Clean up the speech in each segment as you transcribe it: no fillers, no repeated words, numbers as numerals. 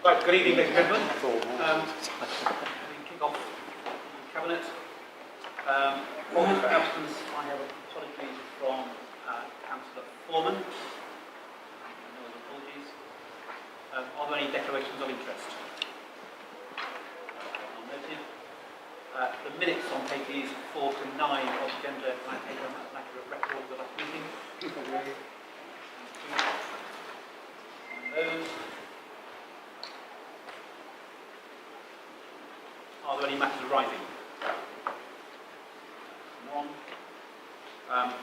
Right, good evening, ladies and gentlemen. We kick off Cabinet. Apologies for absence. I have apologies from Councillor Foreman. No apologies. Are there any declarations of interest? Not noted. The minutes on pages 4 to 9 of the agenda, can I take them as an accurate record of the last meeting? Those. Are there any matters arising? None.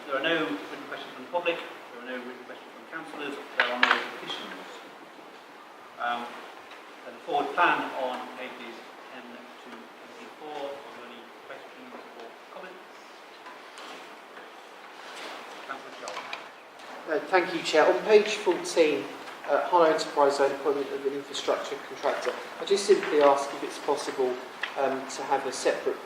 There are no written questions from the public. There are no written questions from councillors. There are no petitions. And the forward plan on pages 10 to 24. Are there any questions or comments? Councillor Charles. Thank you, Chair. On page 14, Harlow Enterprise Zone appointment of an infrastructure contractor. I just simply ask if it's possible to have a separate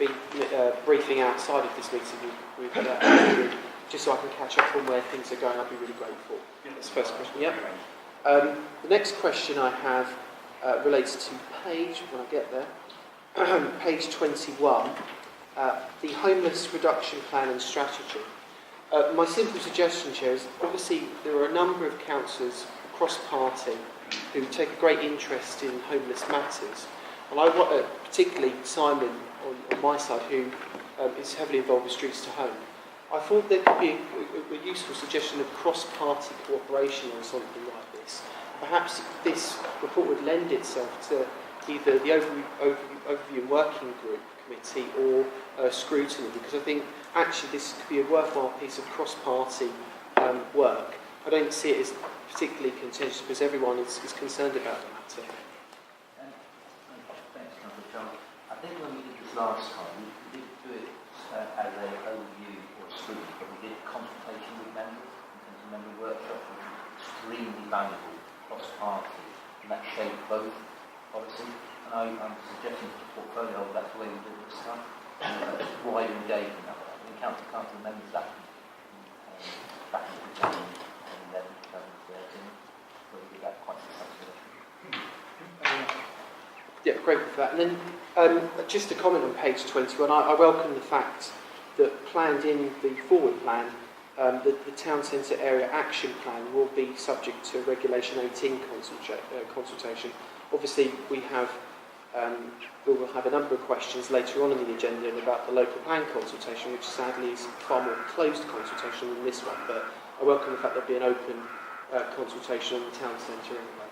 briefing outside of this meeting with Andrew, just so I can catch up on where things are going. I'd be really grateful. That's the first question. Yep. The next question I have relates to page, when I get there, page 21, the homeless reduction plan and strategy. My simple suggestion, Chair, is obviously there are a number of councillors across party who take a great interest in homeless matters. And I want, particularly Simon on my side, who is heavily involved with Streets to Home. I thought there could be a useful suggestion of cross-party cooperation on something like this. Perhaps this report would lend itself to either the overview and working group committee or scrutiny, because I think actually this could be a worthwhile piece of cross-party work. I don't see it as particularly contentious because everyone is concerned about the matter. I think when we did this last time, we did do it as an overview or scrutiny, but we did consultation with members in terms of member workshops, which was extremely valuable cross-party, and that shaped both policy. And I'm suggesting to the portfolio that's the way we do this stuff, wider engagement that way. I think council members that back in 2011, 2013, but we did that quite successfully. Yeah, great for that. And then just a comment on page 21, I welcome the fact that planned in the forward plan, the town centre area action plan will be subject to Regulation 18 consultation. Obviously, we will have a number of questions later on in the agenda about the local plan consultation, which sadly is far more closed consultation than this one. But I welcome the fact there'll be an open consultation on the town centre anyway.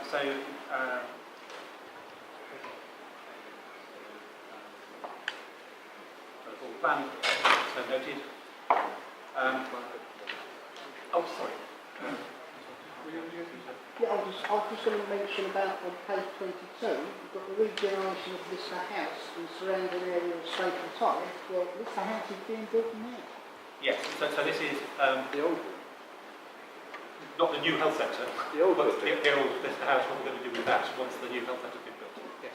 The full plan, so noted. Oh, sorry. Yeah, I was just going to mention about on page 22, you've got the regeneration of Lister House and surrounding area of Staple Tide. Well, Lister House is being built now. Yes, so this is The old one. not the new health centre, The old but building. the old Lister House. What we're going to do with that once the new health centre has been built. Yes.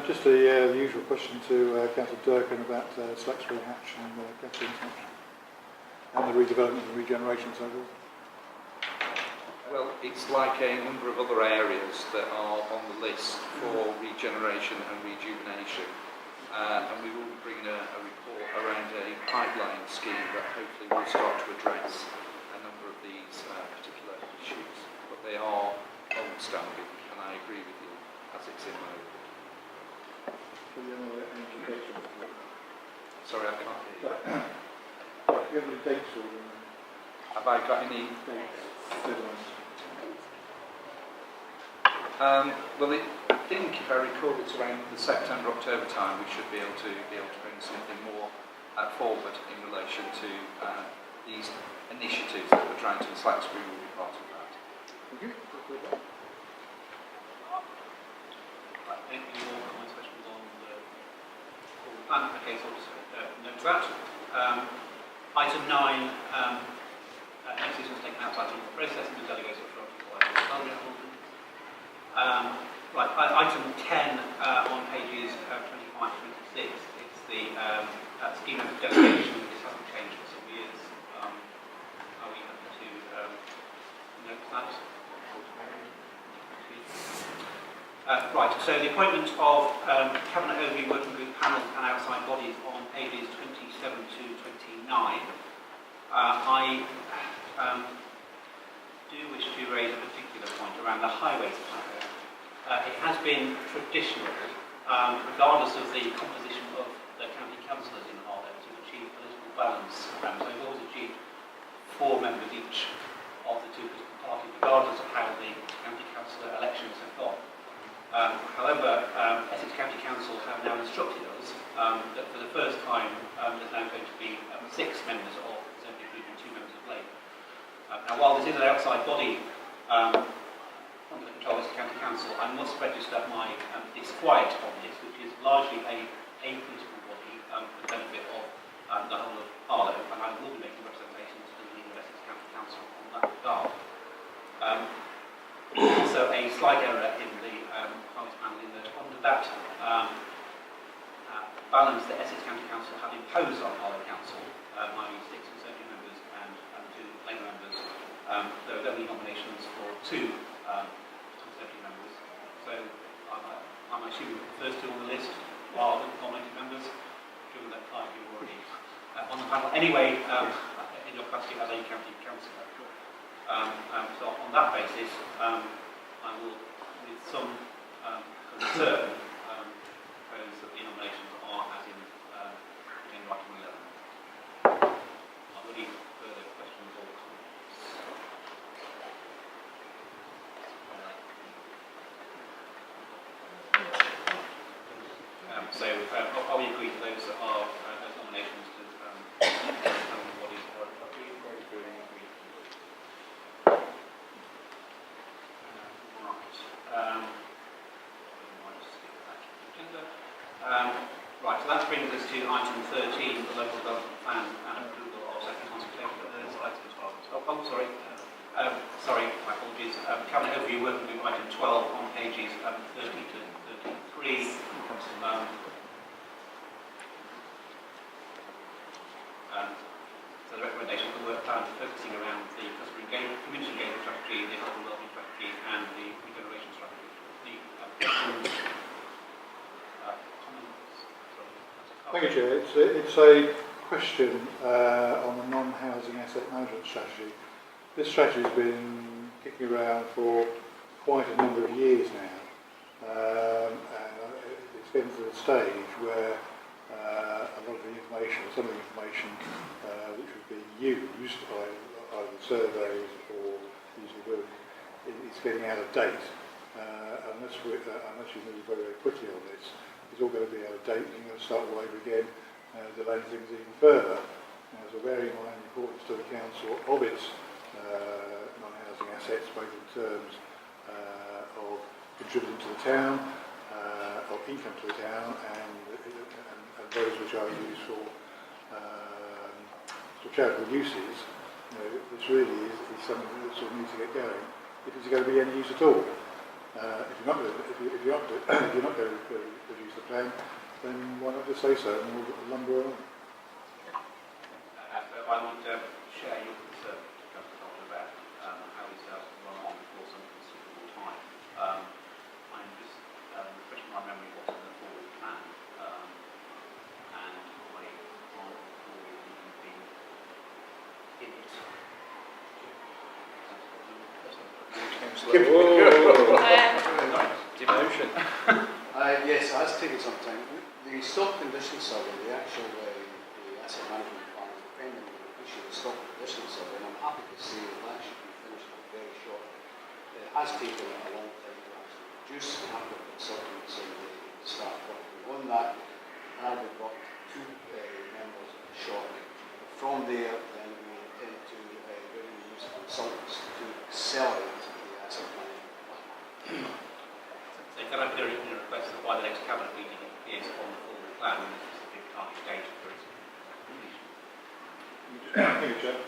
Just the usual question to Councillor Durkin about Slaxbury Hatch and Catherine's Hatch and the redevelopment and regeneration so forth. Well, it's like a number of other areas that are on the list for regeneration and rejuvenation, and we will be bringing a report around a pipeline scheme that hopefully will start to address a number of these particular issues, but they are long-standing, and I agree with you as it's in my report. Sorry, I can't hear you. Do you have any dates for them? Have I got any? Deadlines? Well, I think if I recall, it's around the September-October time. We should be able to bring something more forward in relation to these initiatives that we're trying to. Slaxbury will be part of that. Thank you. Any more comments, questions on the full plan? Okay, so I'll just note that. Item 9, any decisions taken outside of the process and the delegated authority. Right, item 10, that. Right, so the appointment of Cabinet Overview Working Group panel and outside bodies on pages 27 to 29. I do wish to raise a particular point around the highways plan. It has been traditional, regardless of the composition of the county councillors in Harlow, to achieve political balance. So we've always achieved 4 members each of the 2 political parties, regardless of how the county councillor elections have gone. However, Essex County Council have now instructed us that for the first time there's now going to be 6 members of Conservative Group and 2 members of Labour. Now, while this is an outside body under the control of Essex County Council, I must register my disquiet on this, which is largely a political body for the benefit of the whole of Harlow, and I will be making representations to the leader of Essex County Council on that regard. Also, a slight error in the highways panel in that under that balance that Essex County Council have imposed on Harlow Council, i.e. 6 Conservative members and 2 Labour members, there are only nominations for 2 Conservative members. So I'm assuming the first 2 on the list are the nominated members, given that 5 you already on the panel. Anyway, in your capacity as a county councillor. So on that basis, I will, with some concern, propose that the nominations are as in item 11. Are there any further questions or comments? Are we agreed that those are those nominations to bodies are agreed? Right, so that brings us to item 13, the local development plan and approval of second consultation. Item 12. Oh, sorry. Sorry, my apologies. Cabinet Overview Working Group item 12 on pages 30 to 33. So the recommendation for the work plan focusing around the customer engagement, community engagement strategy, the health and wellbeing strategy, and the regeneration strategy. Thank you, Chair. It's a question on the non-housing asset management strategy. This strategy has been kicking around for quite a number of years now, and it's getting to the stage where a lot of the information, some of the information which was being used by either surveys or using work, it's getting out of date. Unless you move very, very quickly on this, it's all going to be out of date. You're going to start all over again, delaying things even further. So bearing in mind the importance to the council of its non-housing assets, both in terms of contributing to the town, of income to the town, and those which are used for charitable uses, this really is something that sort of needs to get going. If it's going to be any use at all. If you're not going to produce the plan, then why not just say so and we'll lumber on. I would share your concern, Councillor Holder, about how this has run on for some considerable time. I'm just refreshing my memory what's in the forward plan, and I can't recall even being in it. Demotion. Yes, it has taken some time. The stock condition survey, the actual the asset management plan, is dependent on the completion of the stock condition survey, and I'm happy to say that should be finished very shortly. It has taken a long time to actually produce the number of consultants and the staff working on that, and we've got 2 members shortly. From there, then we intend to bring in use of consultants to accelerate the asset management plan. So can I put in a request that by the next cabinet meeting it appears on the forward plan with a specific target date for its completion? Thank you, Chair.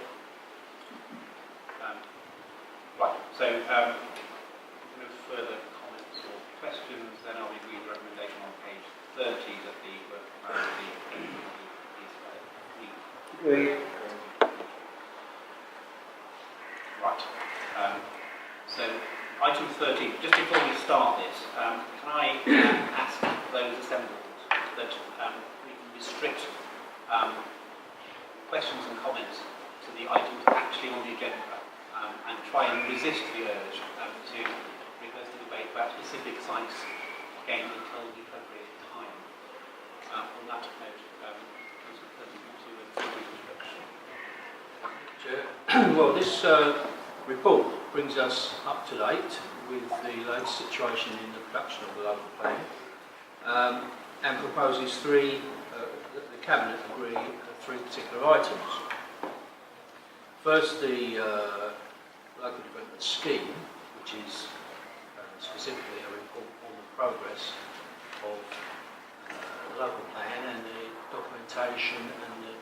Right, so no further comments or questions, then I'll agree the recommendation on page 30 that the work plan is Agreed. right. So, item 13, just before we start this, can I ask those assembled that we can restrict questions and comments to the items actually on the agenda and try and resist the urge to reverse the debate about specific sites again until the appropriate time. On that note, Councillor Curtin, to brief introduction. Chair. Well, this report brings us up to date with the latest situation in the production of the local plan and proposes the Cabinet agree three particular items. First, the local development scheme, which is specifically a report on the progress of the local plan and the documentation and the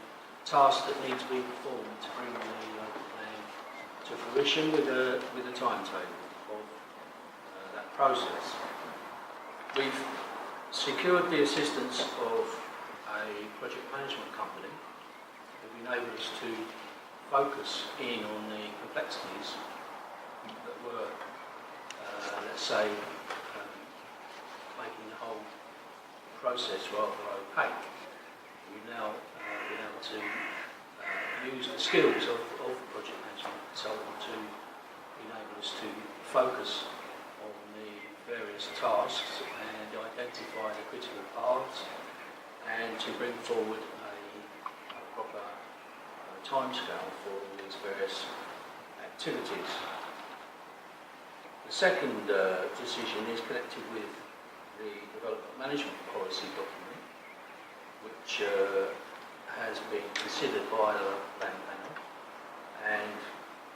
tasks that need to be performed to bring the local plan to fruition with a timetable of that process. We've secured the assistance of a project management company that enabled us to focus in on the complexities that were, let's say, making the whole process rather opaque. We've now been able to use the skills of project management consultant to enable us to focus on the various tasks and identify the critical paths and to bring forward a proper timescale for all these various activities. The second decision is connected with the Development Management Policy document, which has been considered by the Plan Panel and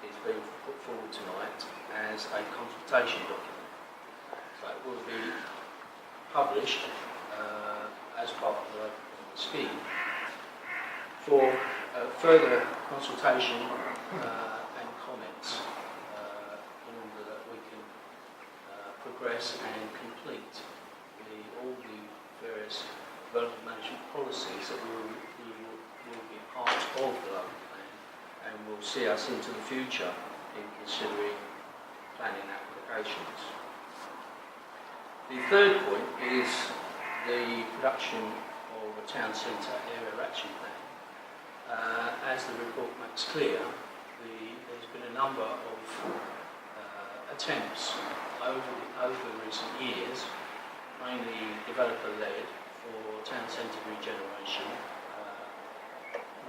is being put forward tonight as a consultation document. So it will be published as part of the scheme for further consultation and comments in order that we can progress and complete all the various development management policies that will be part of the local plan and will see us into the future in considering planning applications. The third point is the production of a town centre area action plan. As the report makes clear, there's been a number of attempts over recent years, mainly developer-led, for town centre regeneration,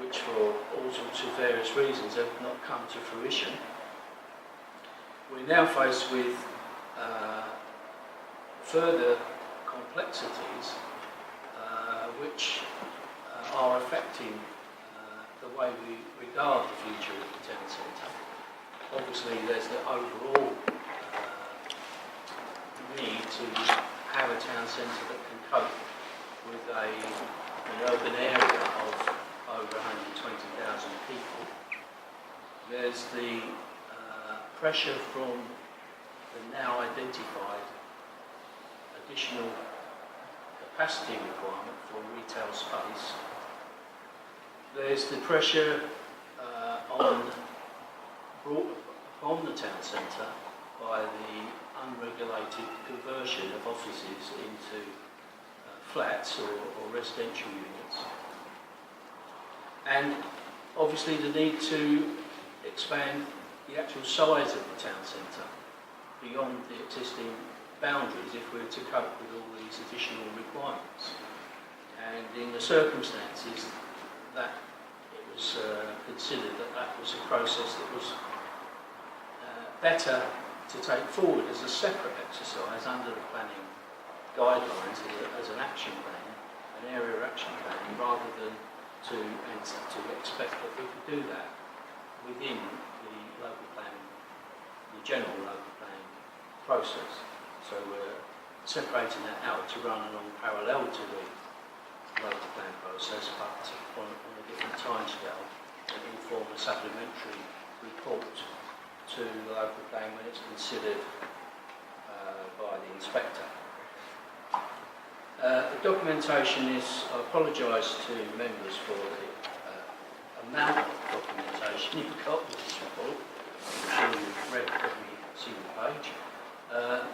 which for all sorts of various reasons have not come to fruition. We're now faced with further complexities which are affecting the way we regard the future of the town centre. Obviously there's the overall need to have a town centre that can cope with an urban area of over 120,000 people. There's the pressure from the now identified additional capacity requirement for retail space. There's the pressure brought upon the town centre by the unregulated conversion of offices into flats or residential units. And obviously the need to expand the actual size of the town centre beyond the existing boundaries if we're to cope with all these additional requirements. And in the circumstances that it was considered that was a process that was better to take forward as a separate exercise under the planning guidelines as an action plan, an area action plan, rather than to expect that we could do that within the local plan, the general local plan process. So we're separating that out to run along parallel to the local plan process, but on a different timescale, and will form a supplementary report to the local plan when it's considered by the inspector. The documentation is, I apologise to members for the amount of documentation you've got with this report. I'm sure you've read every single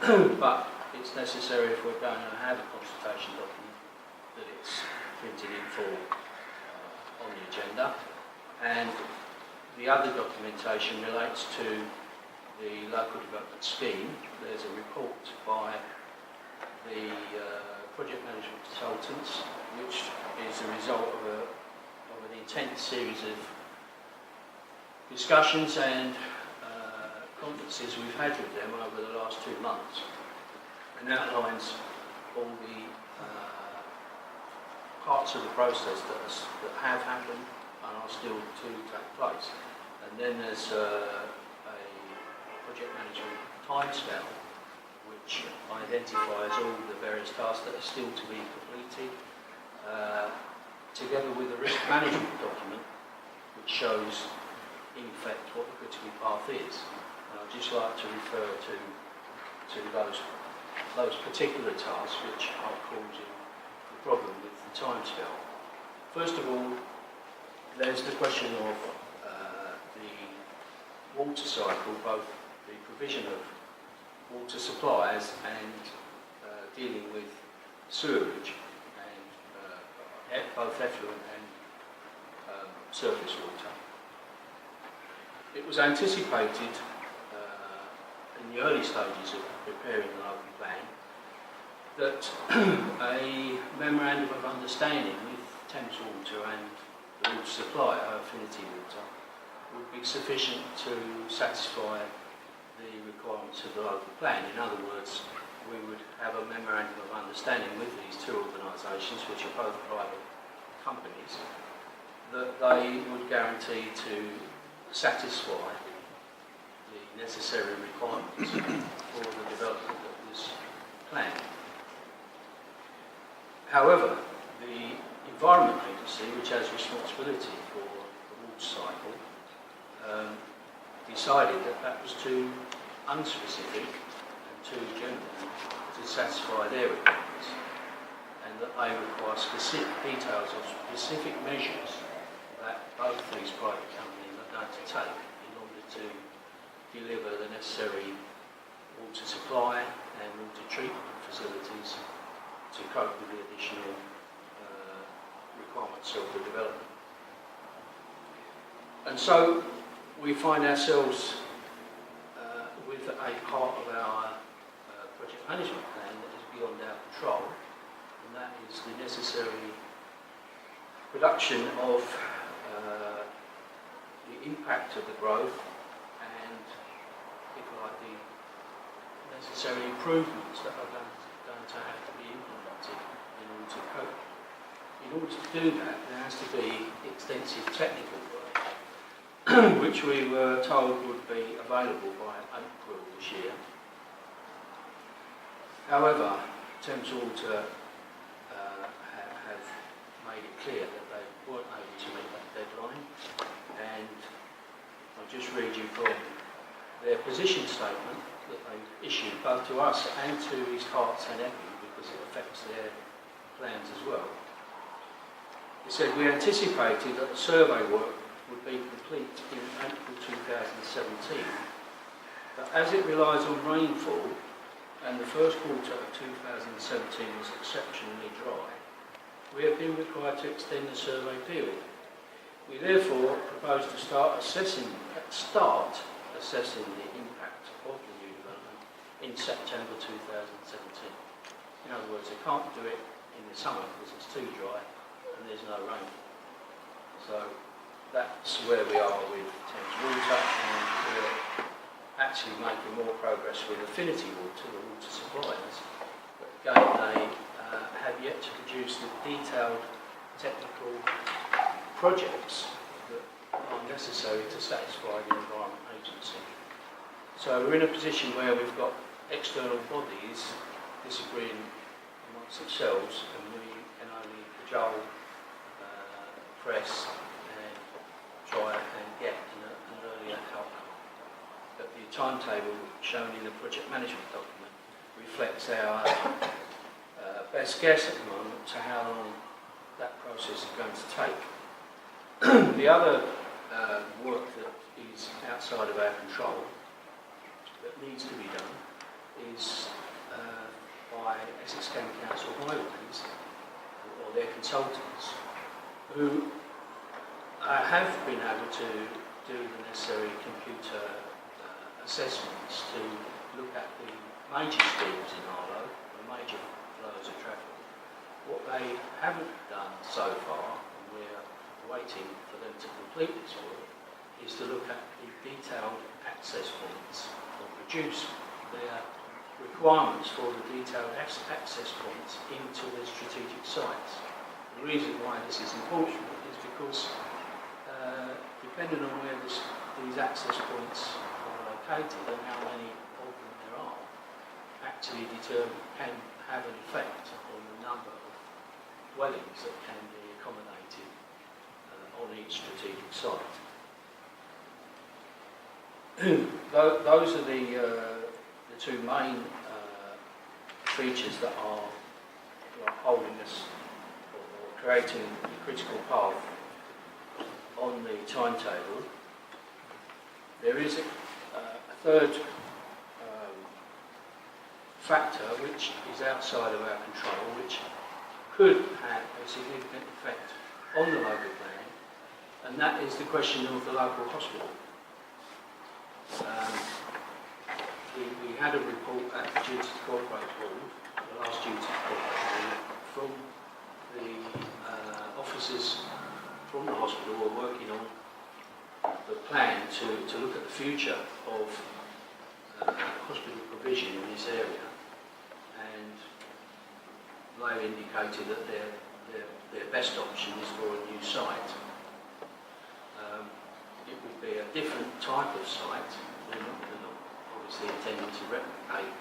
but it's necessary if we're going to have a consultation document that it's printed in full on the agenda. And the other documentation relates to the local development scheme. There's a report by the project management consultants, which is a result of an intense series of discussions and conferences we've had with them over the last 2 months, and outlines all the parts of the process that have happened and are still to take place. And then there's a project management timescale which identifies all the various tasks that are still to be completed, together with a risk management document which shows in effect what the critical path is. And I'd just like to refer to those particular tasks which are causing the problem with the timescale. First of all, there's the question of the water cycle, both the provision of water supplies and dealing with sewerage and both effluent and surface water. It was anticipated in the early stages of preparing the local plan that a memorandum of understanding with Thames Water and the water supplier, Affinity Water, would be sufficient to satisfy the requirements of the local plan. In other words, we would have a memorandum of understanding with these two organisations, which are both private companies, that they would guarantee to satisfy the necessary requirements for the development that was planned. However, the Environment Agency, which has responsibility for the water cycle, decided that that was too unspecific and too general to satisfy their requirements, and that they require specific details of specific measures that both these private companies are going to take in order to deliver the necessary water supply and water treatment facilities to cope with the additional requirements of the development. And so we find ourselves with a part of our project management plan that is beyond our control, and that is the necessary production of the impact of the growth and, if you like, the necessary improvements that are going to have to be implemented in order to cope. In order to do that, there has to be extensive technical work, which we were told would be available by April this year. However, Thames Water have made it clear that they weren't able to meet that deadline, and I'll just read you from their position statement that they issued both to us and to East Herts and Epping, because it affects their plans as well. It said, we anticipated that the survey work would be complete in April 2017, but as it relies on rainfall and the first quarter of 2017 was exceptionally dry, we have been required to extend the survey period. We therefore propose to start assessing the impact of the new development in September 2017. In other words, they can't do it in the summer because it's too dry and there's no rain. So that's where we are with Thames Water, and we're actually making more progress with Affinity Water, the water suppliers. But again, they have yet to produce the detailed technical projects that are necessary to satisfy the Environment Agency. So we're in a position where we've got external bodies disagreeing amongst themselves, and we can only cajole press and try and get an earlier outcome. But the timetable shown in the project management document reflects our best guess at the moment to how long that process is going to take. The other work that is outside of our control that needs to be done is by Essex County Council Highways, or their consultants, who have been able to do the necessary computer assessments to look at the major streams in Harlow, the major flows of traffic. What they haven't done so far, and we're waiting for them to complete this work, is to look at the detailed access points, or produce their requirements for the detailed access points into the strategic sites. The reason why this is important is because depending on where these access points are located and how many of them there are, actually can have an effect on the number of dwellings that can be accommodated on each strategic site. Those are the two main features that are holding us or creating the critical path on the timetable. There is a third factor which is outside of our control, which could have a significant effect on the local plan, and that is the question of the local hospital. We had a report at the Duty to Cooperate Board, the last Duty to Cooperate Board, from the officers from the hospital who are working on the plan to look at the future of hospital provision in this area, and they indicated that their best option is for a new site. It would be a different type of site. They're not obviously intending to replicate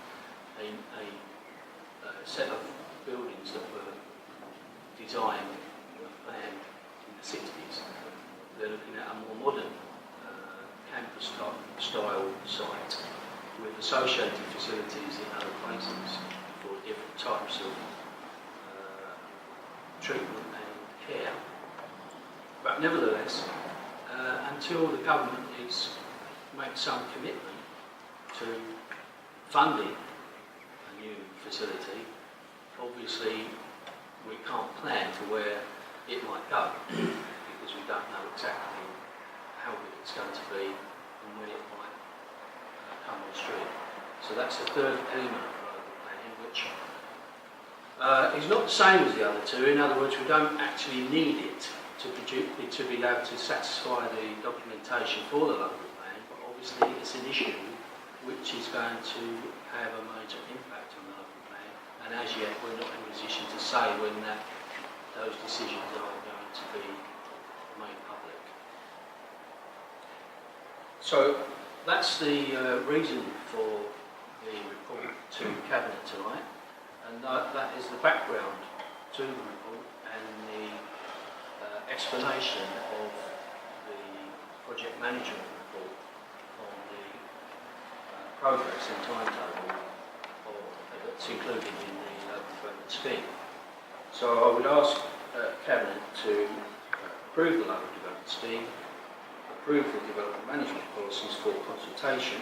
a set of buildings that were designed and planned in the 60s. They're looking at a more modern campus-style site with associated facilities in other places for different types of treatment and care. But nevertheless, until the government makes some commitment to funding a new facility, obviously we can't plan for where it might go because we don't know exactly how big it's going to be and when it might come on stream. So that's the third element of local planning, which is not the same as the other two. In other words, we don't actually need it to be able to satisfy the documentation for the local plan, but obviously it's an issue which is going to have a major impact on the local plan, and as yet we're not in a position to say when those decisions are going to be made public. So that's the reason for the report to Cabinet tonight, and that is the background to the report and the explanation of the project management report on the progress and timetable that's included in the local development scheme. So I would ask Cabinet to approve the local development scheme, approve the development management policies for consultation,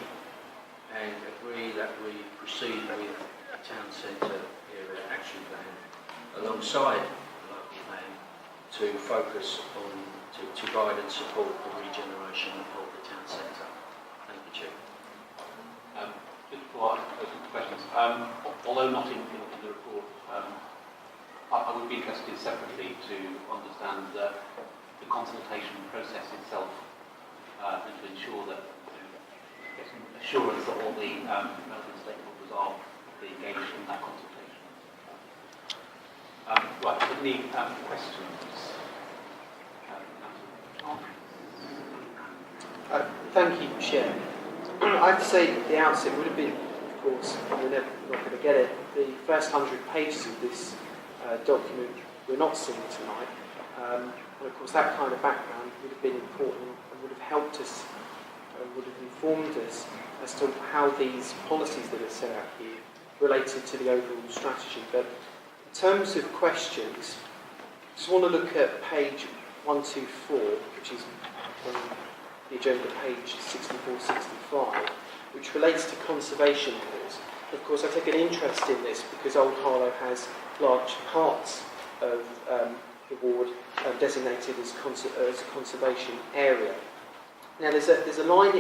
and agree that we proceed with a town centre area action plan alongside the local plan to focus on, to guide and support the regeneration of the town centre. Thank you, Chair. Just before I pose some questions, although not in the report, I would be interested separately to understand the consultation process itself and to ensure that get some assurance that all the relevant stakeholders are engaged in that consultation. Right, any questions? Thank you, Chair. I have to say at the outset it would have been, of course, we're never not going to get it, the first 100 pages of this document we're not seeing tonight. And of course that kind of background would have been important and would have helped us, would have informed us as to how these policies that are set out here related to the overall strategy. But in terms of questions, I just want to look at page 124, which is on the agenda, page 64-65, which relates to conservation areas. Of course, I take an interest in this because Old Harlow has large parts of the ward designated as a conservation area. Now, there's a line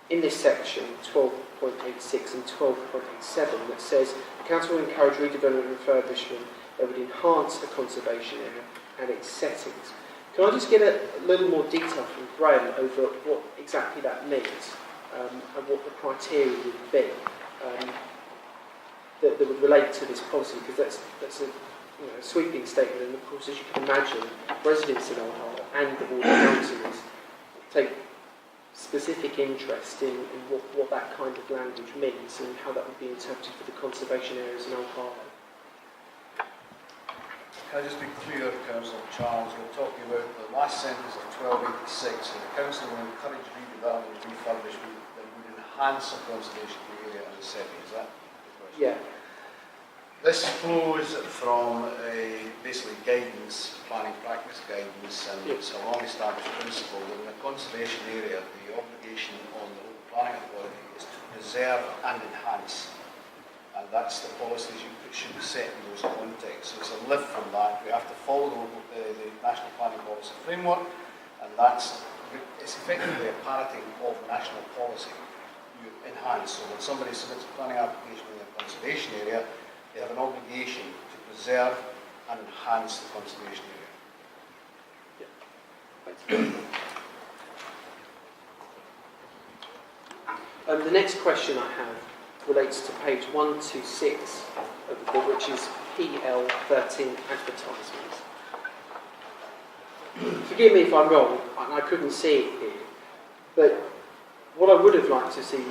in this section, 12.86 and 12.87, that says the council will encourage redevelopment and refurbishment that would enhance the conservation area and its settings. Can I just get a little more detail from Graham over what exactly that means and what the criteria would be that would relate to this policy? Because that's a sweeping statement, and of course, as you can imagine, residents in Old Harlow and the board of councillors take specific interest in what that kind of language means and how that would be interpreted for the conservation areas in Old Harlow. Can I just be clear, Councillor Charles, we're talking about the last sentence of 1286, and the council will encourage redevelopment and refurbishment that would enhance the conservation area and the setting. Is that the question? Yeah. This flows from basically guidance, planning practice guidance, and it's a long-established principle that in a conservation area, the obligation on the local planning authority is to preserve and enhance. And that's the policies you should be set in those contexts. So it's a lift from that. We have to follow the National Planning Policy Framework, and it's effectively a parroting of national policy. You enhance. So when somebody submits a planning application in a conservation area, they have an obligation to preserve and enhance the conservation area. The next question I have relates to page 126 of the book, which is PL13 advertisements. Forgive me if I'm wrong, and I couldn't see it here, but what I would have liked to see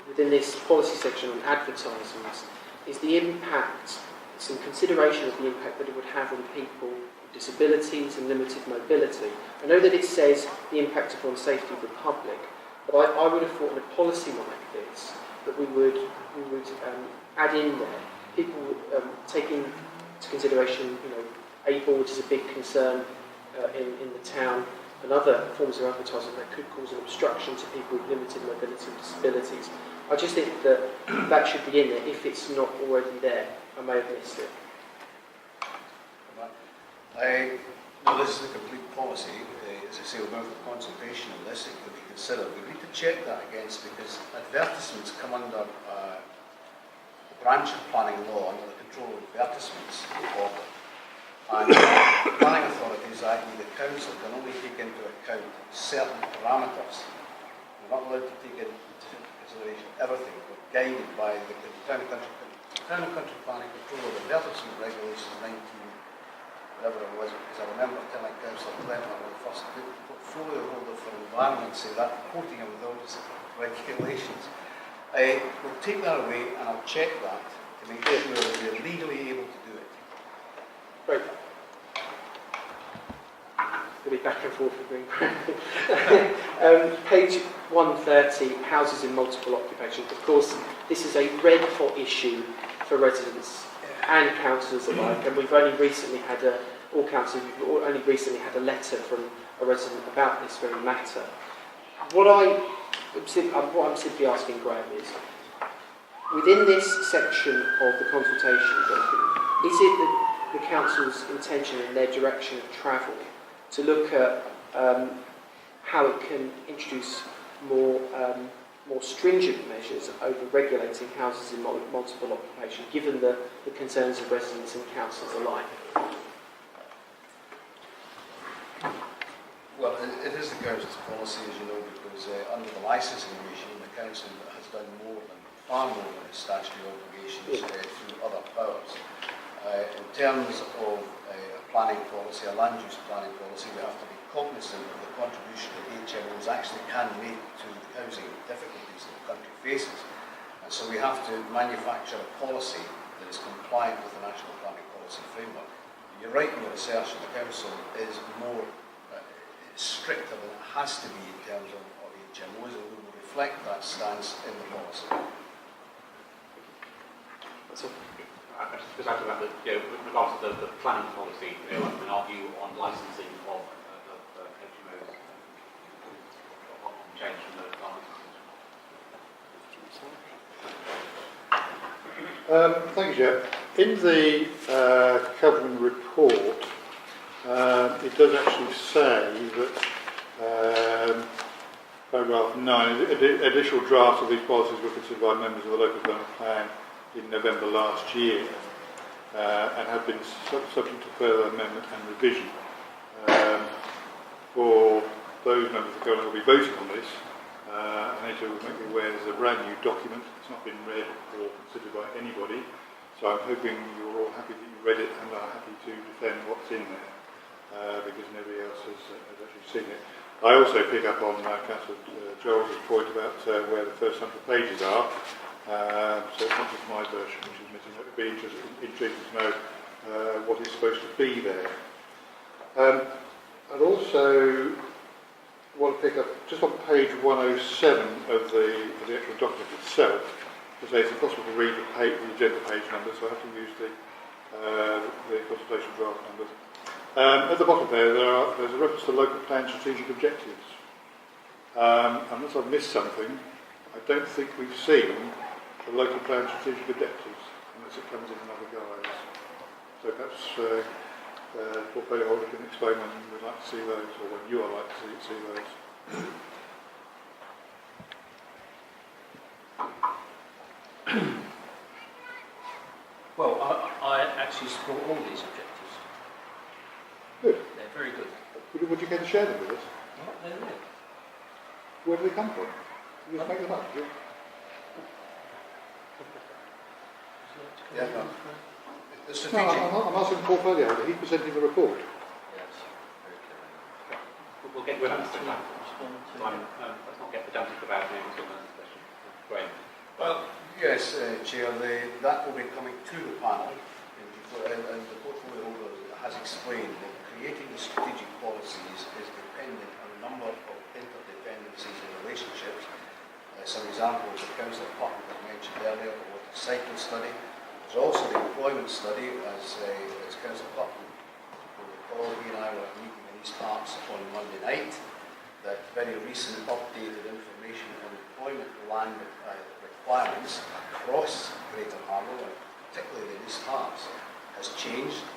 within this policy section on advertisements is the impact, some consideration of the impact that it would have on people with disabilities and limited mobility. I know that it says the impact upon safety of the public, but I would have thought in a policy like this that we would add in there people taking into consideration, A-board is a big concern in the town, and other forms of advertising that could cause an obstruction to people with limited mobility and disabilities. I just think that should be in there if it's not already there. I may have missed it. This is a complete policy. As I say, we're going for consultation on this. It could be considered. We need to check that against, because advertisements come under the branch of planning law under the control of advertisements order. And planning authorities, i.e. the council, can only take into account certain parameters. We're not allowed to take into consideration everything. We're guided by the Town and Country Planning Control of Advertisement Regulations 19, whatever it was, because I remember telling Councillor Clement when I first did the portfolio holder for environment, say that, quoting him with those regulations. We'll take that away and I'll check that to make sure that we're legally able to do it. Great. We'll be back and forth with Green. Page 130, houses in multiple occupation. Of course, this is a red hot issue for residents and councillors alike, and we've only recently had all councillors have only recently had a letter from a resident about this very matter. What I'm simply asking Graham is, within this section of the consultation document, is it the council's intention and their direction of travel to look at how it can introduce more stringent measures over regulating houses in multiple occupation, given the concerns of residents and councils alike? Well, it is the council's policy, as you know, because under the licensing regime, the council has done far more than its statutory obligations through other powers. In terms of a planning policy, a land use planning policy, we have to be cognizant of the contribution that HMOs actually can make to the housing difficulties that the country faces. And so we have to manufacture a policy that is compliant with the National Planning Policy Framework. You're right in your assertion, the council is more stricter than it has to be in terms of HMOs, and we will reflect that stance in the policy. That's all. I just add to that, with regards to the planning policy, our view on licensing of HMOs change from the licensing. Thank you, Chair. In the covering report, it does actually say that paragraph 9, additional drafts of these policies were considered by members of the local development plan in November last year and have been subject to further amendment and revision. For those members that will be voting on this, I need to make you aware there's a brand new document. It's not been read or considered by anybody, so I'm hoping you're all happy that you read it and are happy to defend what's in there, because nobody else has actually seen it. I also pick up on Councillor Joel's point about where the first 100 pages are, so it's not just my version which is missing. It would be intriguing to know what is supposed to be there. I'd also want to pick up, just on page 107 of the actual document itself, to say it's impossible to read the agenda page numbers, so I have to use the consultation draft numbers. At the bottom there's a reference to local plan strategic objectives. Unless I've missed something, I don't think we've seen the local plan strategic objectives, unless it comes in another guise. So perhaps the portfolio holder can explain when you would like to see those, or when you would like to see those. Well, I actually support all these objectives. Good. They're very good. Would you care to share them with us? What? They're real. Where do they come from? You just make them up, do you? Yeah, no. The No, strategic, I'm asking the portfolio holder. He's presenting the report. Yes, very clear. We'll get pedantic about that. Let's not get pedantic about it until the next question. Great. well, yes, Chair, that will be coming to the panel, and the portfolio holder has explained that creating the strategic policies is dependent on a number of interdependencies and relationships. Some examples the Councillor Putton had mentioned earlier, the water cycle study. There's also the employment study, as Councillor Putton will recall. He and I were at a meeting in East Parks on Monday night. That very recent updated information on employment land requirements across Greater Harlow, and particularly in East Hearts, has changed,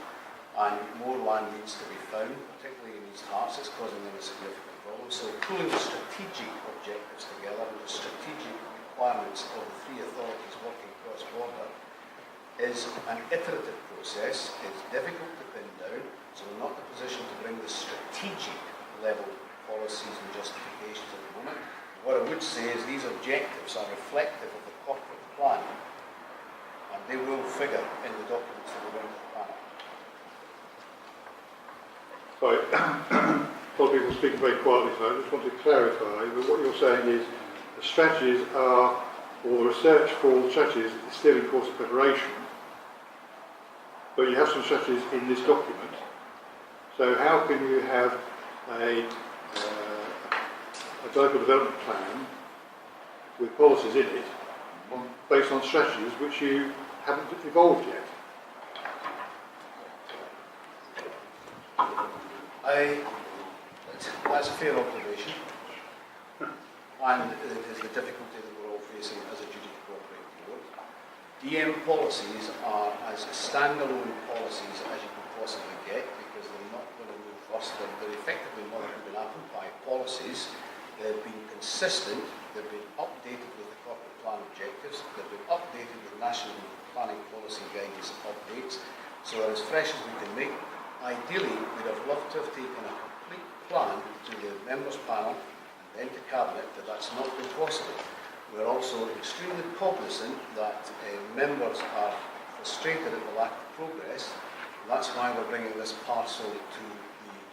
and more land needs to be found, particularly in East Hearts. It's causing them a significant problem. So pulling the strategic objectives together and the strategic requirements of the three authorities working cross-border is an iterative process. It's difficult to pin down, so we're not in a position to bring the strategic level policies and justifications at the moment. What I would say is these objectives are reflective of the corporate plan, and they will figure in the documents that we're going to the panel. Sorry, a lot of people speaking very quietly, so I just want to clarify that what you're saying is the strategies are, or the research for strategies is still in course of preparation, but you have some strategies in this document. So how can you have a local development plan with policies in it based on strategies which you haven't evolved yet? That's a fair observation, and it is the difficulty that we're all facing as a duty to cooperate board. DM policies are as standalone policies as you can possibly get, because they're not going to move first. They're effectively not moving up by policies. They've been consistent, they've been updated with the corporate plan objectives, they've been updated with national planning policy guidance updates, so they're as fresh as we can make. Ideally, we'd have loved to have taken a complete plan to the members' panel and then to Cabinet, but that's not been possible. We're also extremely cognizant that members are frustrated at the lack of progress, and that's why we're bringing this parcel to the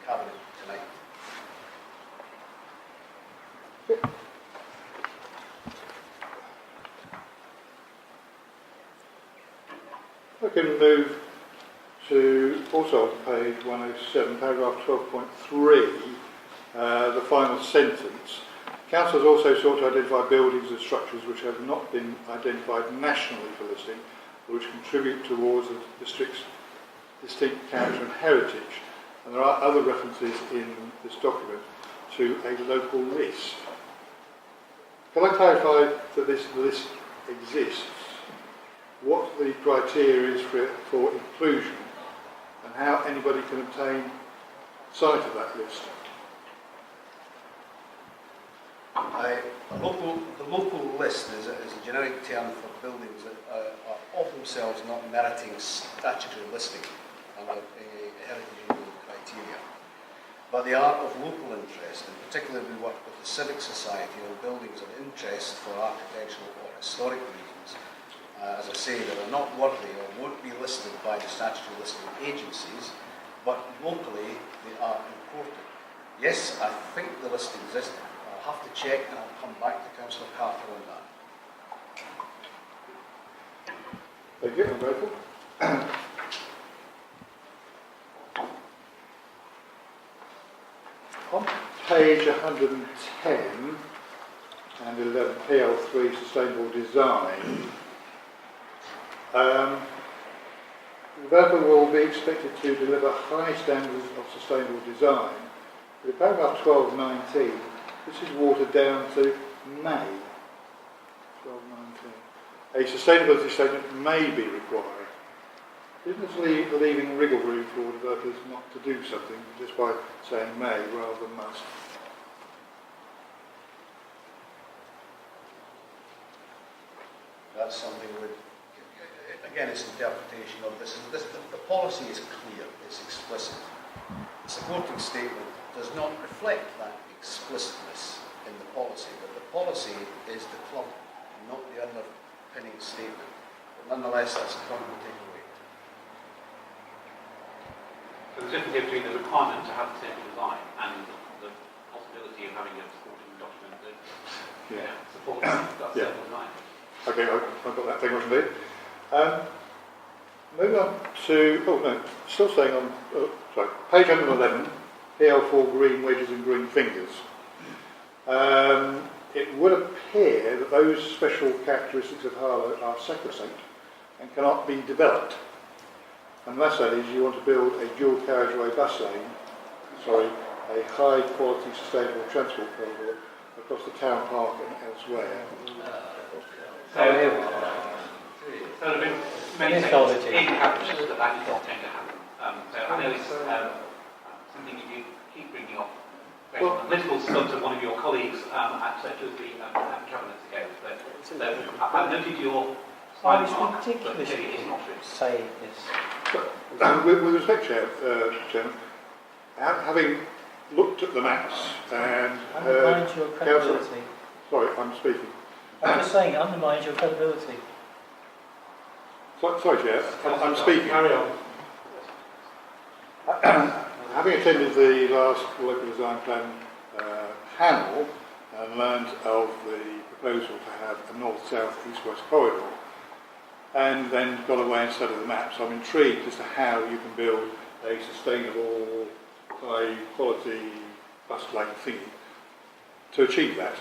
Cabinet tonight. I can move to, also on page 107, paragraph 12.3, the final sentence. Council has also sought to identify buildings and structures which have not been identified nationally for listing, or which contribute towards the district's distinct character and heritage. And there are other references in this document to a local list. Can I clarify that this list exists, what the criteria is for inclusion, and how anybody can obtain sight of that list. The local list is a generic term for buildings that are of themselves not meriting statutory listing under heritage Union criteria. But they are of local interest, and particularly we work with the Civic Society on buildings of interest for architectural or historic reasons. As I say, that are not worthy or won't be listed by the statutory listing agencies, but locally they are important. Yes, I think the list exists. I'll have to check and I'll come back to Councillor Carter on that. Thank you, I'm grateful. On page 110 and 11, PL3 Sustainable Design, the developer will be expected to deliver high standards of sustainable design. In paragraph 12.19, this is watered down to may. 12.19. A sustainability statement may be required. Isn't this leaving wriggle room for developers not to do something just by saying may rather than must? That's something again, it's interpretation of this. The policy is clear, it's explicit. The supporting statement does not reflect that explicitness in the policy, but the policy is the club, not the underpinning statement. But nonetheless, that's a point we'll take away. So the difference here between the requirement to have sustainable design and the possibility of having a supporting document that supports that sustainable design. Okay, I've got that thing written there. Moving on to, still staying on, page 111, PL4 green wedges and green fingers. It would appear that those special characteristics of Harlow are sacrosanct and cannot be developed, unless that is you want to build a dual carriageway bus lane, a high quality sustainable transport corridor across the town park and elsewhere. So there have been many things in cabinets that does not tend to happen. So I know it's something that you keep bringing up based on the political stunt of one of your colleagues such as the cabinets ago. So I've noted your slide mark, but clearly it's not true. Say this. With respect, Chairman, having looked at the maps and undermines your credibility. Sorry, I'm speaking. I'm just saying, it undermines your credibility. Sorry, Chair, I'm speaking. Carry on. Having attended the last local design plan panel and learned of the proposal to have a north-south, east-west corridor, and then got away and studied the maps, I'm intrigued as to how you can build a sustainable, high-quality bus lane thingy to achieve that.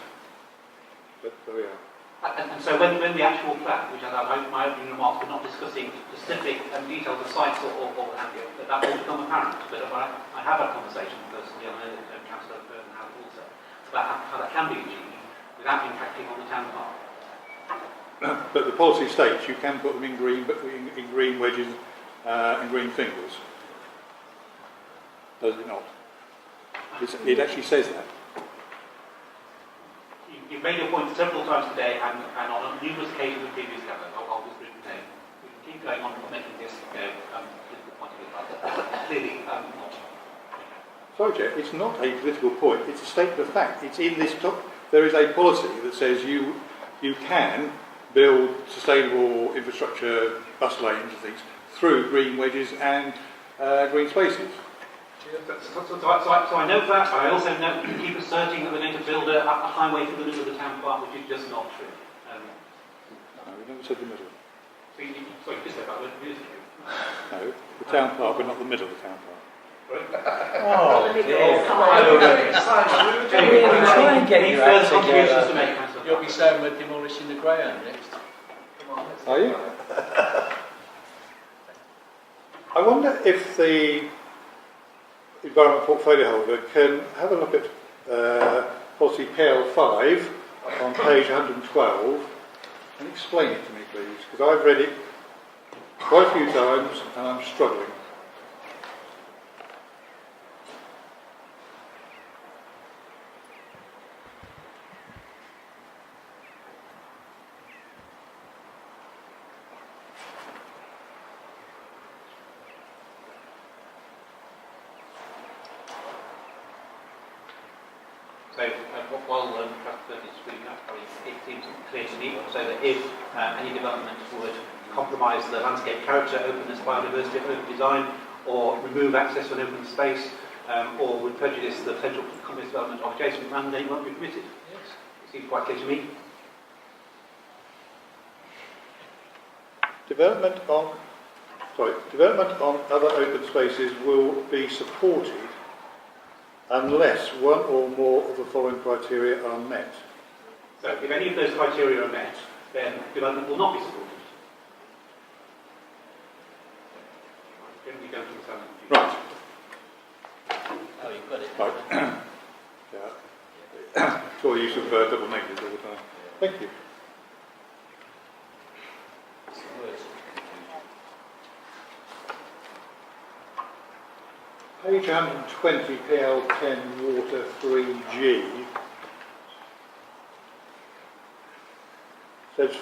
But there we are. And so when the actual plan, which my opening remarks were not discussing specific details of sites or what have you, that will become apparent. But I have had a conversation personally, I know that Councillor Burton has also, about how that can be achieved without impacting on the town park. But the policy states you can put them in green, but in green wedges and green fingers. Does it not? It actually says that. You've made your point several times today and on numerous occasions in previous government. I'll just repeat. We can keep going on making this political point of view. Clearly not. Sorry, Chair, it's not a political point, it's a statement of fact. It's in this there is a policy that says you can build sustainable infrastructure, bus lanes and things, through green wedges and green spaces. So I know that, but I also know you keep asserting that we're going to build a highway through the middle of the town park, which is just not true. No, we never said the middle. So you just said that, it is true. No, the town park, but not the middle of the town park. Oh, dear. Try and get you further contributions to make, Councillor. You'll be saying we're demolishing the Greyhound next. Are you? I wonder if the environment portfolio holder can have a look at policy PL5 on page 112 And explain it to me, please, because I've read it quite a few times and I'm struggling. So while Trustee is speaking up, it seems clear to me so that if any development would compromise the landscape character, openness, biodiversity, open design, or remove access to an open space, or would prejudice the potential complex development of adjacent land, then it won't be permitted. Yes. It seems quite clear to me. Development on other open spaces will be supported unless one or more of the following criteria are met. So if any of those criteria are met, then development will not be supported. Generally go to the sound. Right. Oh, you've got it. Right. Yeah. It's all the use of double negatives all the time. Thank you. It's the words. Page 120, PL10 Water 3G says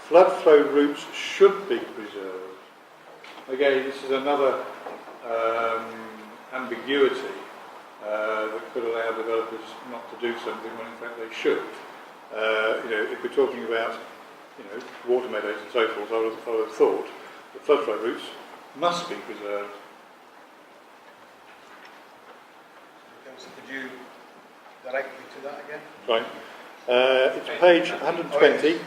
flood flow routes should be preserved. Again, this is another ambiguity that could allow developers not to do something when in fact they should. If we're talking about water meadows and so forth, I would have thought that flood flow routes must be preserved. Could you direct me to that again? Right. It's page 120,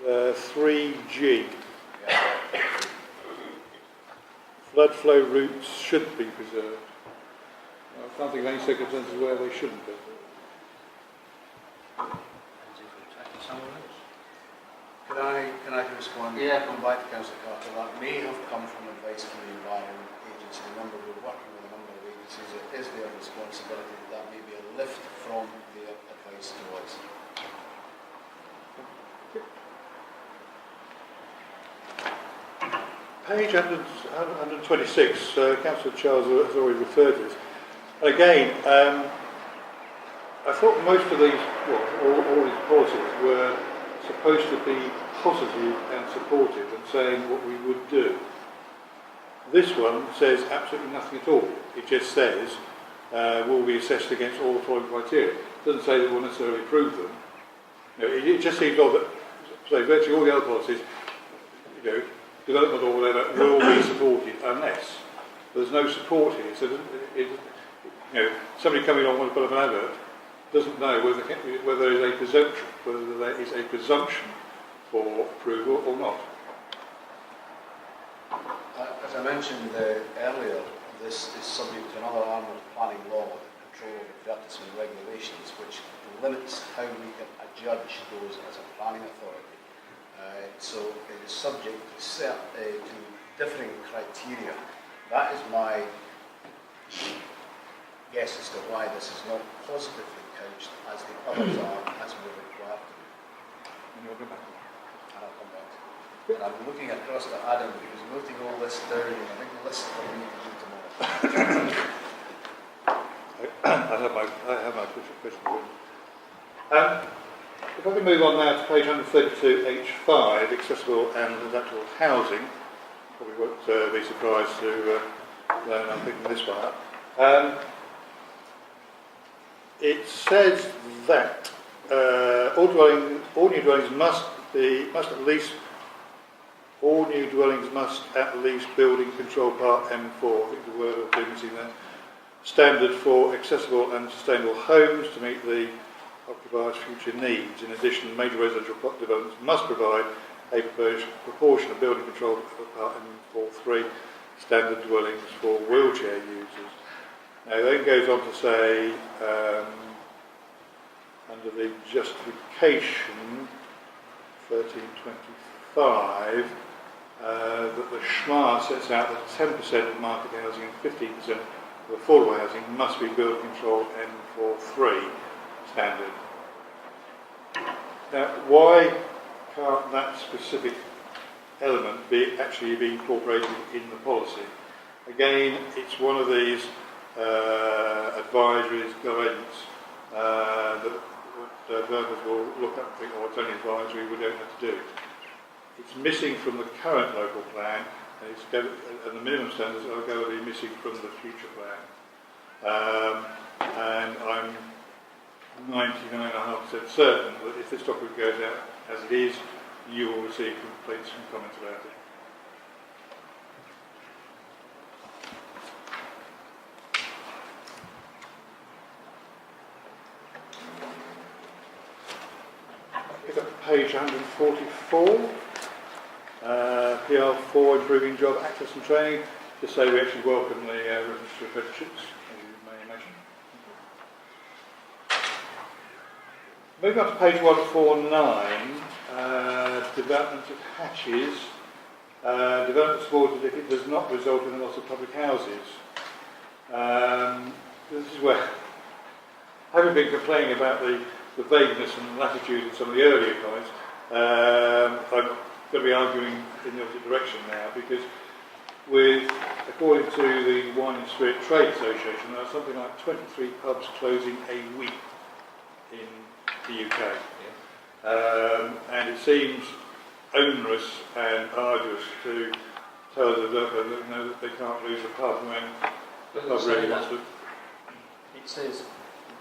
Yeah. 3G. Flood flow routes should be preserved. I can't think of any circumstances where they shouldn't be. As if we're taking someone else. Can I respond? Yeah. Come back to Councillor Carter. That may have come from advice from the Environment Agency. Remember, we're working with a number of agencies. It is their responsibility that may be a lift from their advice to us. Page 126, Councillor Charles has already referred to this. Again, I thought most of these, all these policies were supposed to be positive and supportive and saying what we would do. This one says absolutely nothing at all. It just says will be assessed against all the following criteria. It doesn't say that we'll necessarily approve them. It just seems odd that virtually all the other policies, development or whatever, will be supported unless there's no support here. So somebody coming along with a bit of an advert doesn't know whether there is a presumption for approval or not. As I mentioned earlier, this is subject to another arm of planning law, the control of advertisement regulations, which limits how we can adjudge those as a planning authority. So it is subject to differing criteria. That is my guess as to why this is not positively couched as the others are, as we're required to do. And you'll go back. And I'll come back to it. And I'm looking across to Adam, who's noting all this down in a big list for me to do tomorrow. I have my question. If I can move on now to page 132, H5, accessible and adaptable housing. Probably won't be surprised to learn I'm picking this one up. It says that all new dwellings must at least building control part M4, I think the word I've been missing there, standard for accessible and sustainable homes to meet the occupiers' future needs. In addition, major residential plot developments must provide a proportion of building control part M43 standard dwellings for wheelchair users. Now, it then goes on to say, under the justification 1325, that the SHMA sets out that 10% of market housing and 15% of affordable housing must be building control M43 standard. Now, why can't that specific element actually be incorporated in the policy? Again, it's one of these advisories, guidance that developers will look at and think, oh, it's only advisory, we don't have to do it. It's missing from the current local plan, and the minimum standards are going to be missing from the future plan. And I'm 99.5% certain that if this document goes out as it is, you will receive complaints and comments about it. Pick up page 144, PR4, improving job access and training. Just say we actually welcome the reference to apprenticeships, as you may imagine. Moving on to page 149, development of hatches. Development supported if it does not result in the loss of public houses. This is where, having been complaining about the vagueness and latitude in some of the earlier comments, I'm going to be arguing in the opposite direction now, because according to the Wine and Spirit Trade Association, there are something like 23 pubs closing a week in the UK. And it seems onerous and arduous to tell the developer that, that they can't lose a pub when the pub really wants to. It says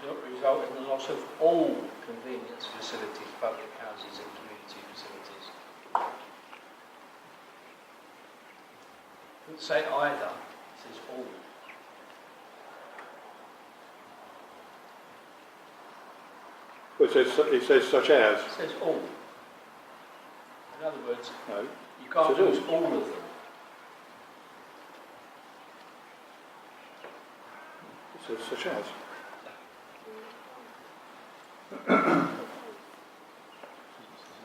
not result in the loss of all convenience facilities, public houses and community facilities. It doesn't say either, it says all. Well, it says such as. It says all. In other words, No. you can't lose all of them. It says such as.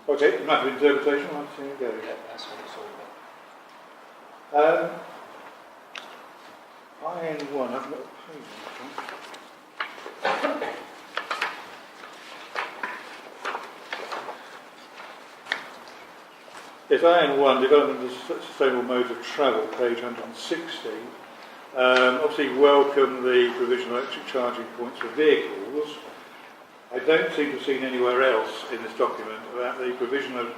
Okay, matter of interpretation, I'll see it go. Yeah, that's what it's all about. IN1, I've got a page. Yes, IN1, development of sustainable modes of travel, page 160. Obviously welcome the provision of electric charging points for vehicles. I don't seem to have seen anywhere else in this document about the provision of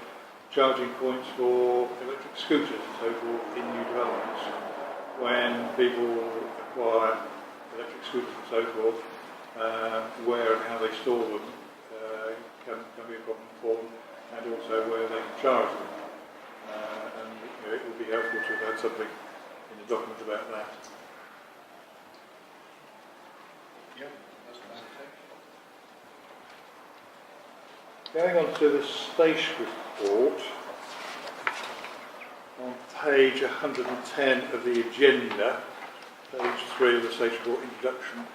charging points for electric scooters and so forth in new developments. When people acquire electric scooters and so forth, where and how they store them can be a problem for them, and also where they can charge them. And it would be helpful to have had something in the document about that. Yeah, that's what I think. Going on to the STACE report, on page 110 of the agenda, page 3 of the STACE report introduction,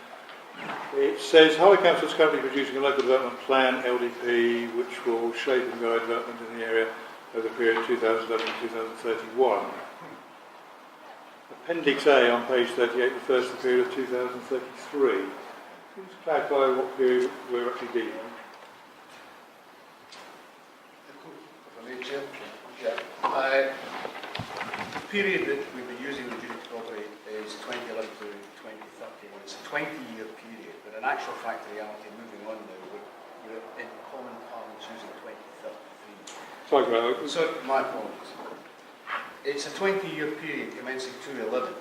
it says Harley Council is currently producing a local development plan, LDP, which will shape and guide development in the area over the period 2011 to 2031. Appendix A on page 38 refers to the period of 2033. Can you just clarify what period we're actually dealing with? The period that we've been using the duty to operate is 2011 to 2031. It's a 20-year period, but in actual fact, the reality, moving on now, we're in common parlance using 2033. Sorry, Graham. So, my apologies. It's a 20-year period commencing 2011,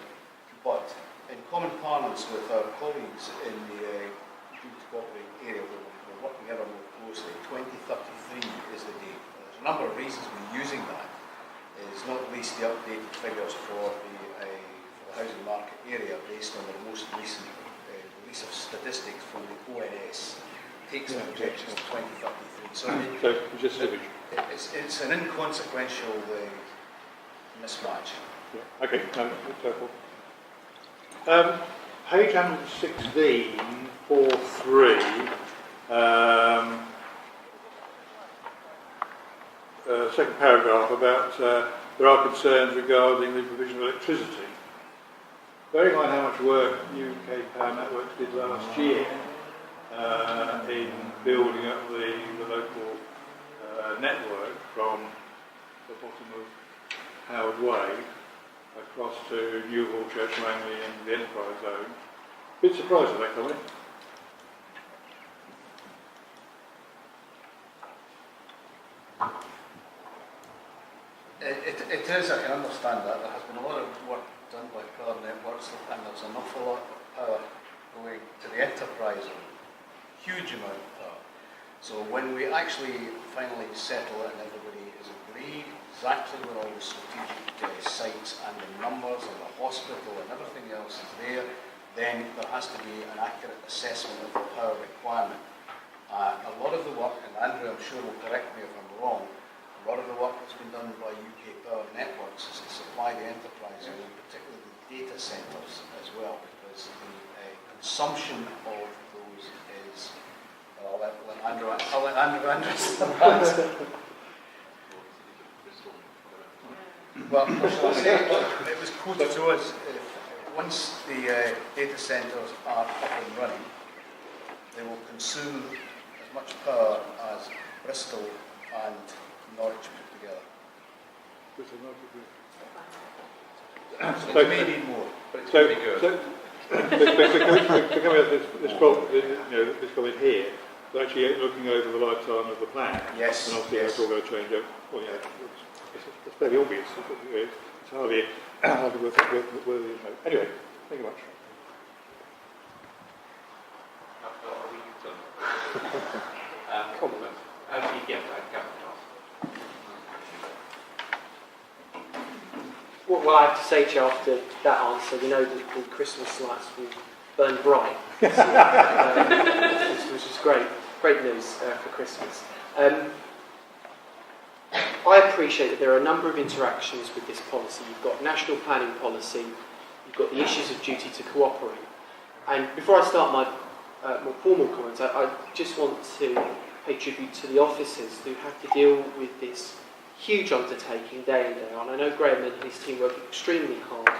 but in common parlance with our colleagues in the duty to operate area, we're working ever more closely. 2033 is the date. There's a number of reasons we're using that. Is not least the updated figures for the housing market area based on the most recent release of statistics from the ONS. Takes the projections to 2033. So it's an inconsequential mismatch. Yeah. Okay, no, that's helpful. Page 116, 4.3. Second paragraph about there are concerns regarding the provision of electricity. Bearing in mind how much work UK Power Networks did last year in building up the local network from the bottom of Howard Way across to Newhall, Church Langley and the Enterprise Zone. Bit surprised at that comment. It is, I can understand that. There has been a lot of work done by Power Networks and there's an awful lot of power going to the enterprise zone. Huge amount of power. So when we actually finally settle it and everybody is agreed exactly where all the strategic sites and the numbers and the hospital and everything else is there, then there has to be an accurate assessment of the power requirement. A lot of the work, and Andrew I'm sure will correct me if I'm wrong, a lot of the work that's been done by UK Power Networks is to supply the enterprise zone, and particularly the data centres as well, because the consumption of those is, I'll let Andrew answer that. Well, what shall I say? It was quoted to us, once the data centres are up and running, they will consume as much power as Bristol and Norwich put together. So maybe more, but it's pretty good. So coming up this problem, this comment here, we're actually looking over the lifetime of the plan. Yes. And obviously it's all going to change up. Well, yeah, it's fairly obvious. It's hardly worth the note. Anyway, thank you much. Compliment. How do you get that capital? What I have to say to you after that answer, we know that the Christmas lights will burn bright, which is great news for Christmas. I appreciate that there are a number of interactions with this policy. You've got national planning policy, you've got the issues of duty to cooperate. And before I start my more formal comments, I just want to pay tribute to the officers who have to deal with this huge undertaking day in, day out. I know Graham and his team work extremely hard,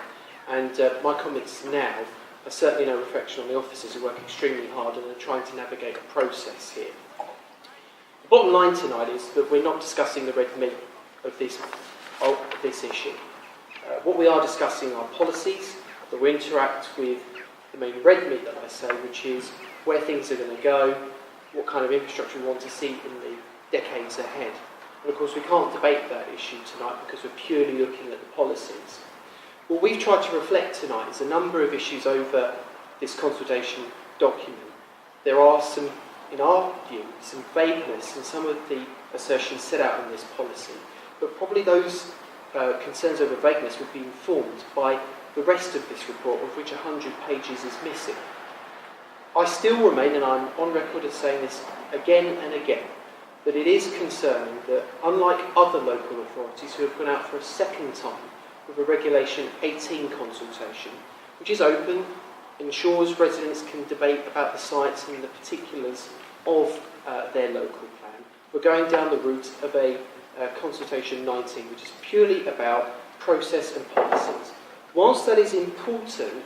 and my comments now are certainly no reflection on the officers who work extremely hard and are trying to navigate a process here. The bottom line tonight is that we're not discussing the red meat of this issue. What we are discussing are policies that will interact with the main red meat that I say, which is where things are going to go, what kind of infrastructure we want to see in the decades ahead. And of course we can't debate that issue tonight because we're purely looking at the policies. What we've tried to reflect tonight is a number of issues over this consultation document. There are some, in our view, some vagueness in some of the assertions set out in this policy, but probably those concerns over vagueness would be informed by the rest of this report, of which 100 pages is missing. I still remain, and I'm on record as saying this again and again, that it is concerning that, unlike other local authorities who have gone out for a second time with a Regulation 18 consultation, which is open, ensures residents can debate about the sites and the particulars of their local plan, we're going down the route of a consultation 19, which is purely about process and policies. Whilst that is important,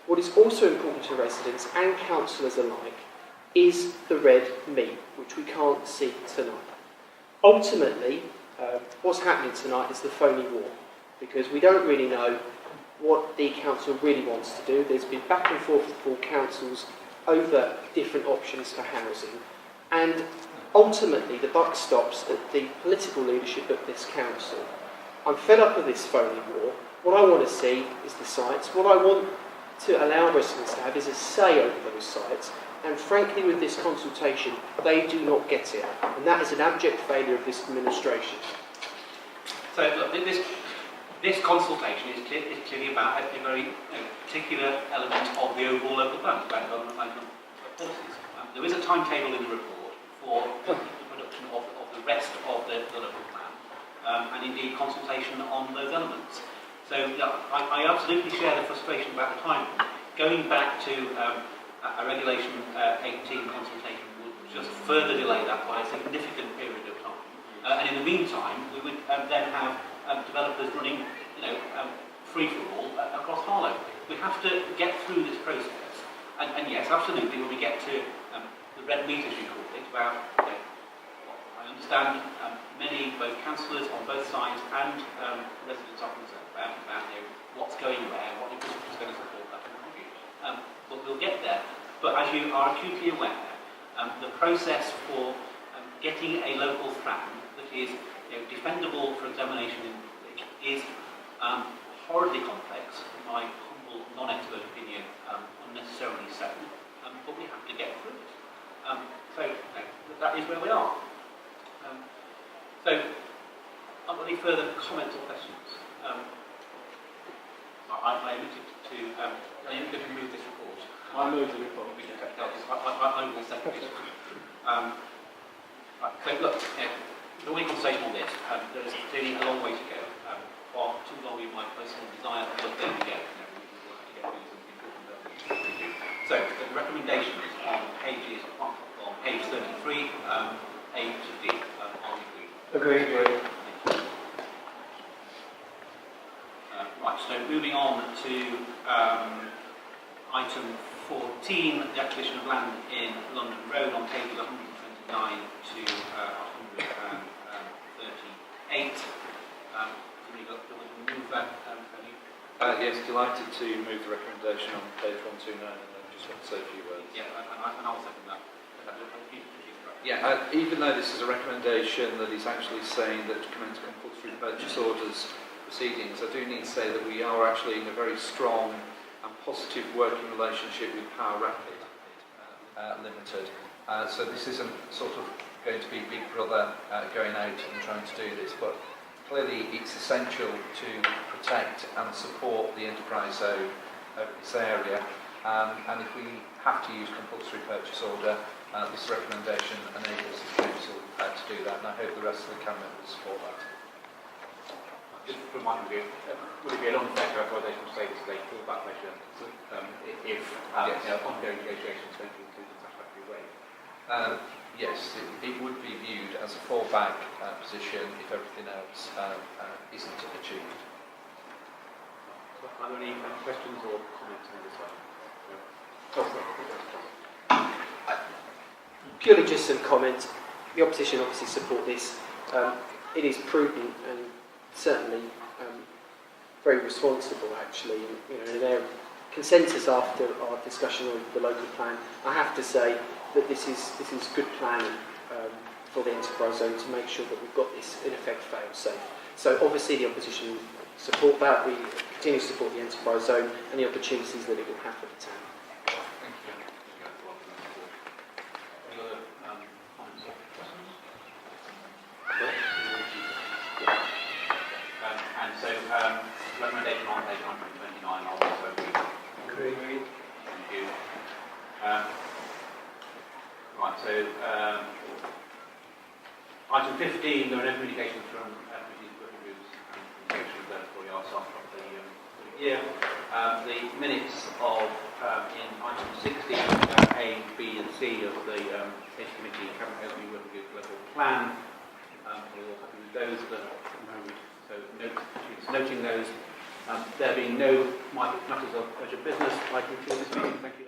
what is also important to residents and councillors alike is the red meat, which we can't see tonight. Ultimately, what's happening tonight is the phony war, because we don't really know what the council really wants to do. There's been back and forth with all councils over different options for housing, and ultimately the buck stops at the political leadership of this council. I'm fed up with this phony war. What I want to see is the sites. What I want to allow residents to have is a say over those sites, and frankly with this consultation they do not get it, and that is an abject failure of this administration. So look, this consultation is clearly about a very particular element of the overall local plan, about development management policies. There is a timetable in the report for the production of the rest of the local plan, and indeed consultation on those elements. So yeah, I absolutely share the frustration about the time. Going back to a Regulation 18 consultation would just further delay that by a significant period of time. And in the meantime, we would then have developers running, free-for-all across Harlow. We have to get through this process. And yes, absolutely, when we get to the red meat, as you call it, about, I understand many, both councillors on both sides and residents are concerned about what's going where, what infrastructure is going to support that kind of use. But we'll get there. But as you are acutely aware, the process for getting a local plan that is defendable for examination in public is horribly complex, in my humble non-expert opinion, unnecessarily so, but we have to get through it. So that is where we are. So, are there any further comments or questions? I admitted to, are you going to move this report? I move the report. I will second this. Right, so look, the only conversation on this, there is clearly a long way to go. Far too long in my personal desire, but there we go. We'll have to get through some important things. So, the recommendations on pages, on page 33, A to D, are we agreed? Agreed. Right, so moving on to item 14, the acquisition of land in London Road on pages 129 to 138. Move that, Yes, delighted to move the recommendation on page 129 and then just want to say a few words. Yeah, and I'll second that. Yeah, even though this is a recommendation that is actually saying that to commence compulsory purchase orders proceedings, I do need to say that we are actually in a very strong and positive working relationship with Power Rapid Limited. So this isn't sort of going to be Big Brother going out and trying to do this, but clearly it's essential to protect and support the enterprise zone of this area. And if we have to use compulsory purchase order, this recommendation enables the council to do that, and I hope the rest of the cabinet will support that. Just from my point of view, would it be an unfair characterisation to say this is a fallback measure if Yes. ongoing negotiations don't include the satisfactory way? Yes, it would be viewed as a fallback position if everything else isn't achieved. Are there any questions or comments on this one? Purely just some comments. The opposition obviously support this. It is prudent and certainly very responsible, actually. In their consensus after our discussion on the local plan, I have to say that this is good planning for the enterprise zone to make sure that we've got this in effect fail-safe. So obviously the opposition support that. We continue to support the enterprise zone and the opportunities that it will have for the town. Thank you. Any other comments or questions? And so, recommendation on page 129, I'll also agree. Agreed. Thank you. Right, so item 15, there were no communications from committees, working groups, and communications therefore we are starting off the year. The minutes of in item 16, A, B, and C of the Safety Committee Cabinet Housing Working Group Global Plan. We're all happy with those. So noting those. There being no matters of urgent business, I conclude this meeting. Thank you.